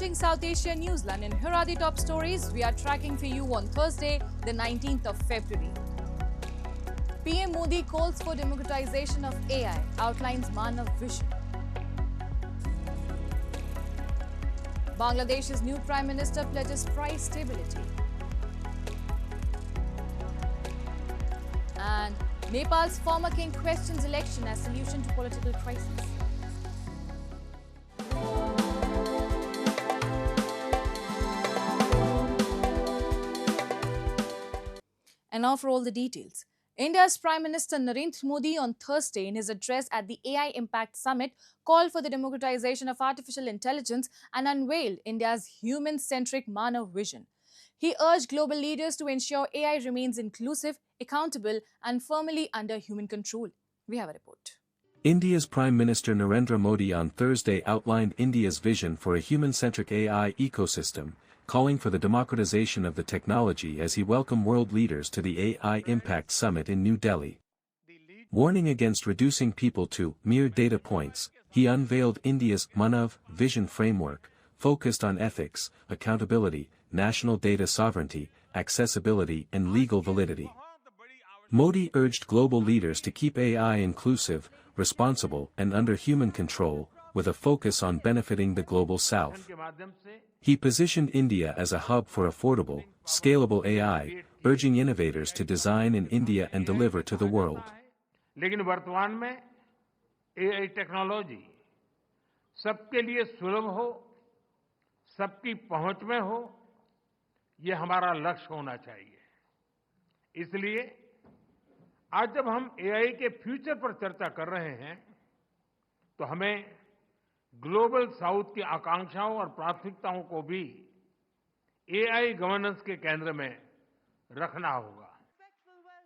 watching South Asia Newsline, and here are the top stories we are tracking for you on Thursday, the 19th of February. PM Modi calls for democratization of AI, outlines Manav vision. Bangladesh's new Prime Minister pledges price stability. And Nepal's former king questions election as solution to political crisis. And now for all the details. India's Prime Minister Narendra Modi on Thursday in his address at the AI Impact Summit called for the democratization of artificial intelligence and unveiled India's human-centric Manav vision. He urged global leaders to ensure AI remains inclusive, accountable and firmly under human control. We have a report. India's Prime Minister Narendra Modi on Thursday outlined India's vision for a human-centric AI ecosystem, calling for the democratization of the technology as he welcomed world leaders to the AI Impact Summit in New Delhi. Warning against reducing people to mere data points, he unveiled India's Manav vision framework, focused on ethics, accountability, national data sovereignty, accessibility and legal validity. Modi urged global leaders to keep AI inclusive, responsible and under human control, with a focus on benefiting the global south. He positioned India as a hub for affordable, scalable AI, urging innovators to design in India and deliver to the world. लेकिन वर्तमान में AI technology सबके लिए सुलभ हो, सबकी पहुंच में हो, ये हमारा लक्ष्य होना चाहिए. इसलिए आज जब हम AI के फ्यूचर पर चर्चा कर रहे हैं, तो हमें ग्लोबल साउथ की आकांक्षाओं और प्राथमिकताओं को भी AI गवर्नेंस के केंद्र में रखना होगा.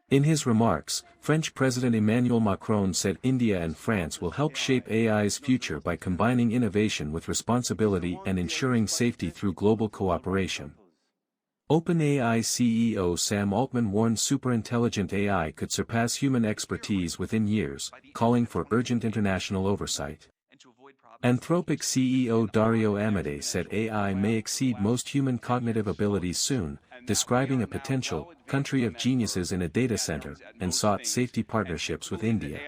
In his remarks, French President Emmanuel Macron said India and France will help shape AI's future by combining innovation with responsibility and ensuring safety through global cooperation. OpenAI CEO Sam Altman warned superintelligent AI could surpass human expertise within years, calling for urgent international oversight. Anthropic CEO Dario Amodei said AI may exceed most human cognitive abilities soon, describing a potential country of geniuses in a data center, and sought safety partnerships with India.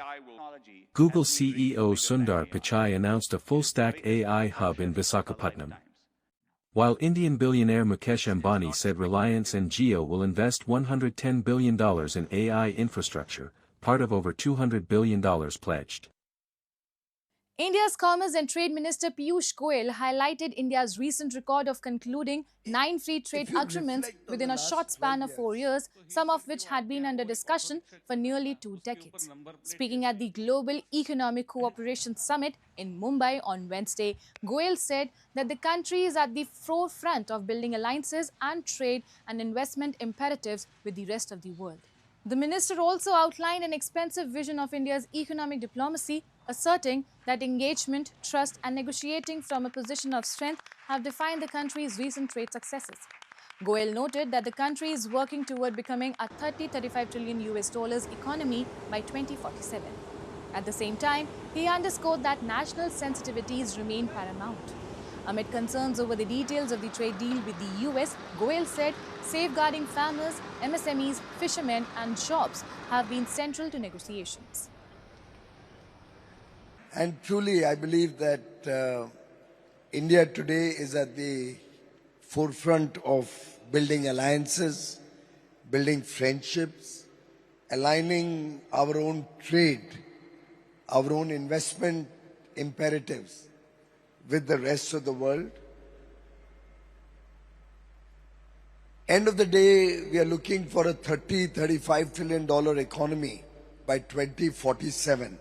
Google CEO Sundar Pichai announced a full-stack AI hub in Visakhapatnam. While Indian billionaire Mukesh Ambani said Reliance and Jio will invest $110 billion in AI infrastructure, part of over $200 billion pledged. India's Commerce and Trade Minister Piyush Goyal highlighted India's recent record of concluding 9 free trade agreements within a short span of 4 years, some of which had been under discussion for nearly 2 decades. Speaking at the Global Economic Cooperation Summit in Mumbai on Wednesday, Goyal said that the country is at the forefront of building alliances and trade and investment imperatives with the rest of the world. The minister also outlined an expansive vision of India's economic diplomacy, asserting that engagement, trust and negotiating from a position of strength have defined the country's recent trade successes. Goyal noted that the country is working toward becoming a $30-35 trillion economy by 2047. At the same time, he underscored that national sensitivities remain paramount. Amid concerns over the details of the trade deal with the US, Goyal said safeguarding farmers, MSMEs, fishermen and jobs have been central to negotiations. And truly, I believe that India today is at the forefront of building alliances, building friendships, aligning our own trade, our own investment imperatives with the rest of the world. End of the day, we are looking for a $30-35 trillion economy by 2047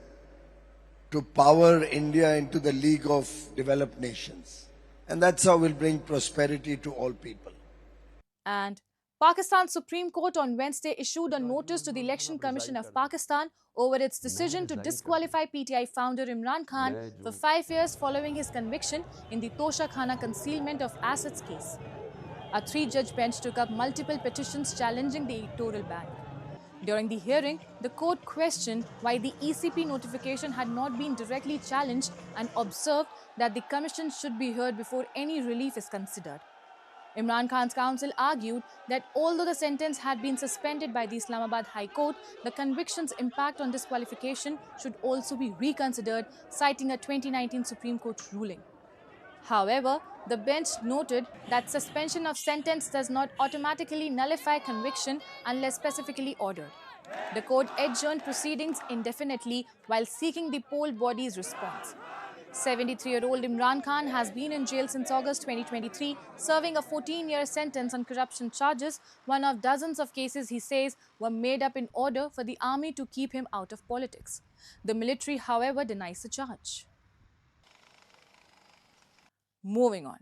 to power India into the League of Developed Nations. And that's how we'll bring prosperity to all people. And Pakistan's Supreme Court on Wednesday issued a notice to the Election Commission of Pakistan over its decision to disqualify PTI founder Imran Khan for 5 years following his conviction in the Tosha Khana concealment of assets case. A 3-judge bench took up multiple petitions challenging the electoral ban. During the hearing, the court questioned why the ECP notification had not been directly challenged and observed that the commission should be heard before any relief is considered. Imran Khan's counsel argued that although the sentence had been suspended by the Islamabad High Court, the conviction's impact on disqualification should also be reconsidered, citing a 2019 Supreme Court ruling. However, the bench noted that suspension of sentence does not automatically nullify conviction unless specifically ordered. The court adjourned proceedings indefinitely while seeking the poll body's response. 73-year-old Imran Khan has been in jail since August 2023, serving a 14-year sentence on corruption charges, one of dozens of cases he says were made up in order for the army to keep him out of politics. The military, however, denies the charge. Moving on.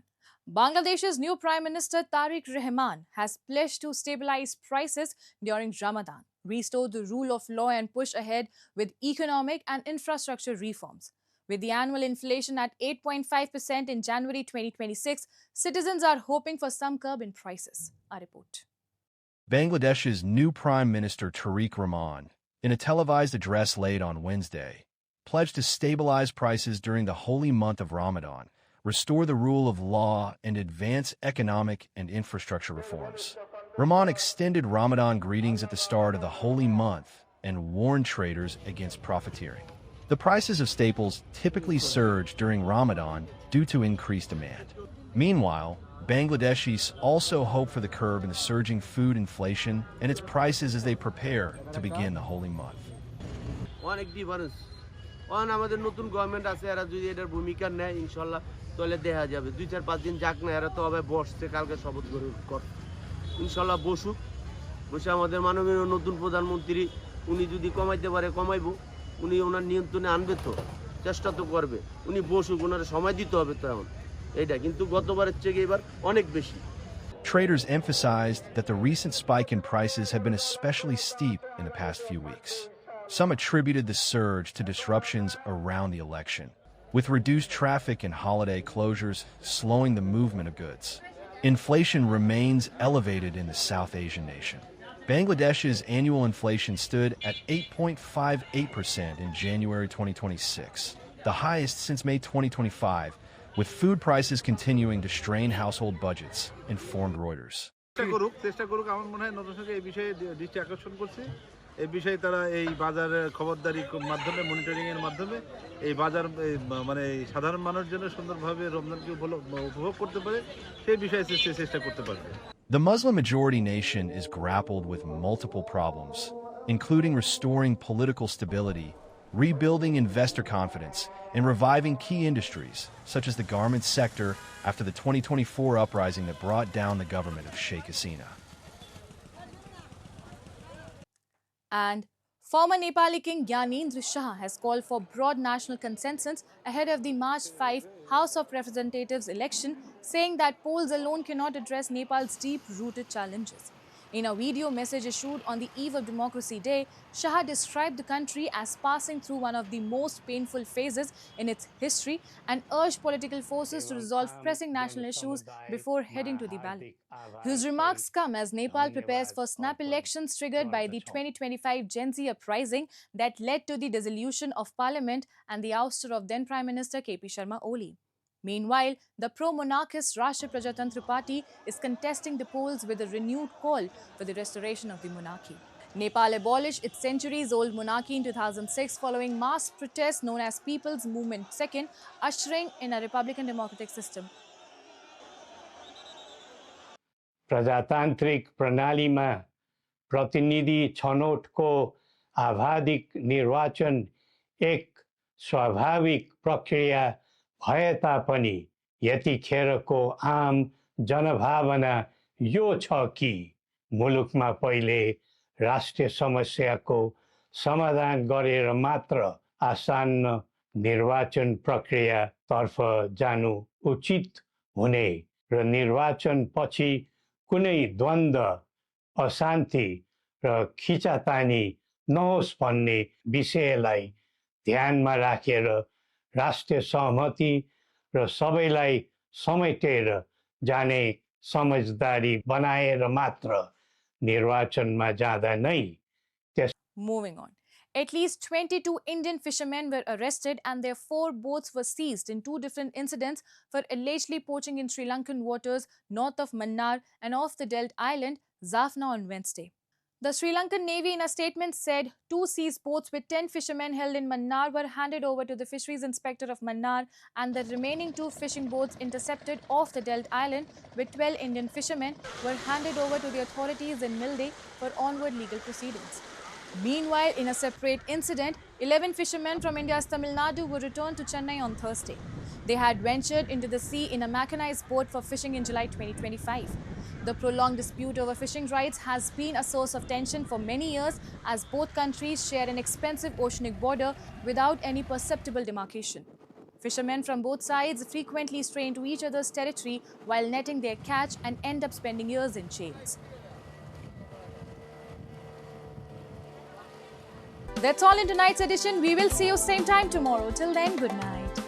Bangladesh's new Prime Minister Tariq Rahman has pledged to stabilize prices during Ramadan, restore the rule of law and push ahead with economic and infrastructure reforms. With the annual inflation at 8.5% in January 2026, citizens are hoping for some curb in prices. A report. Bangladesh's new Prime Minister Tariq Rahman, in a televised address laid on Wednesday, pledged to stabilize prices during the holy month of Ramadan, restore the rule of law, and advance economic and infrastructure reforms. Rahman extended Ramadan greetings at the start of the holy month and warned traders against profiteering. The prices of staples typically surge during Ramadan due to increased demand. Meanwhile, Bangladeshis also hope for the curb in the surging food inflation and its prices as they prepare to begin the holy month. আমাদের নতুন government আছে এরা যদি এটার ভূমিকা নেয় ইনশাআল্লাহ তাহলে দেখা যাবে 2-4-5 দিন যাক না এরা তো হবে বসছে কালকে শপথ গ্রহণ কর ইনশাআল্লাহ বসুক বসে আমাদের মাননীয় নতুন প্রধানমন্ত্রী উনি যদি কমাইতে পারে কমাইবো উনি ওনার নিয়ন্ত্রণে আনবে তো চেষ্টা তো করবে উনি বসুক ওনার সময় দিতে হবে তো এখন এইটা কিন্তু গতবারের চেয়ে এবার অনেক বেশি. Traders emphasized that the recent spike in prices have been especially steep in the past few weeks. Some attributed the surge to disruptions around the election, with reduced traffic and holiday closures slowing the movement of goods. Inflation remains elevated in the South Asian nation. Bangladesh's annual inflation stood at 8.58% in January 2026, the highest since May 2025, with food prices continuing to strain household budgets, informed Reuters. এই বিষয়ে তারা এই বাজারের খবরদারি মাধ্যমে monitoring এর মাধ্যমে এই বাজার মানে সাধারণ মানুষ যেন সুন্দরভাবে রমজানকে উপভোগ করতে পারে সেই বিষয়ে চেষ্টা করতে পারবে. The Muslim majority nation is grappled with multiple problems, including restoring political stability, rebuilding investor confidence, and reviving key industries, such as the garment sector after the 2024 uprising that brought down the government of Sheikh Hasina. And former Nepali King Gyanendra Shah has called for broad national consensus ahead of the March 5 House of Representatives election, saying that polls alone cannot address Nepal's deep-rooted challenges. In a video message issued on the eve of Democracy Day, Shah described the country as passing through one of the most painful phases in its history and urged political forces to resolve pressing national issues before heading to the ballot. His remarks come as Nepal prepares for snap elections triggered by the 2025 Gen Z uprising that led to the dissolution of parliament and the ouster of then Prime Minister KP Sharma Oli. Meanwhile, the pro-monarchist Rashtriya Prajatantra Party is contesting the polls with a renewed call for the restoration of the monarchy. Nepal abolished its centuries-old monarchy in 2006 following mass protests known as People's Movement II, ushering in a republican democratic system. प्रजातान्त्रिक प्रणालीमा प्रतिनिधि छनौटको आभादिक निर्वाचन एक स्वाभाविक प्रक्रिया भए तापनि यतिखेरको आम जनभावना यो छ कि मुलुकमा पहिले राष्ट्रिय समस्याको समाधान गरेर मात्र आसन्न निर्वाचन प्रक्रियातर्फ जानु उचित हुने र निर्वाचनपछि कुनै द्वन्द्व अशान्ति र खिचातानी नहोस् भन्ने विषयलाई ध्यानमा राखेर राष्ट्रिय सहमति र सबैलाई समेटेर जाने समझदारी बनाएर मात्र निर्वाचनमा जाँदा नै Moving on. At least 22 Indian fishermen were arrested and their 4 boats were seized in 2 different incidents for allegedly poaching in Sri Lankan waters north of Mannar and off the Delt island, Jaffna, on Wednesday. The Sri Lankan Navy in a statement said 2 seized boats with 10 fishermen held in Mannar were handed over to the fisheries inspector of Mannar, and the remaining 2 fishing boats intercepted off the Delt island with 12 Indian fishermen were handed over to the authorities in Milde for onward legal proceedings. Meanwhile, in a separate incident, 11 fishermen from India's Tamil Nadu were returned to Chennai on Thursday. They had ventured into the sea in a mechanized boat for fishing in July 2025. The prolonged dispute over fishing rights has been a source of tension for many years as both countries share an expensive oceanic border without any perceptible demarcation. Fishermen from both sides frequently stray into each other's territory while netting their catch and end up spending years in jails. That's all in tonight's edition. We will see you same time tomorrow. Till then, good night.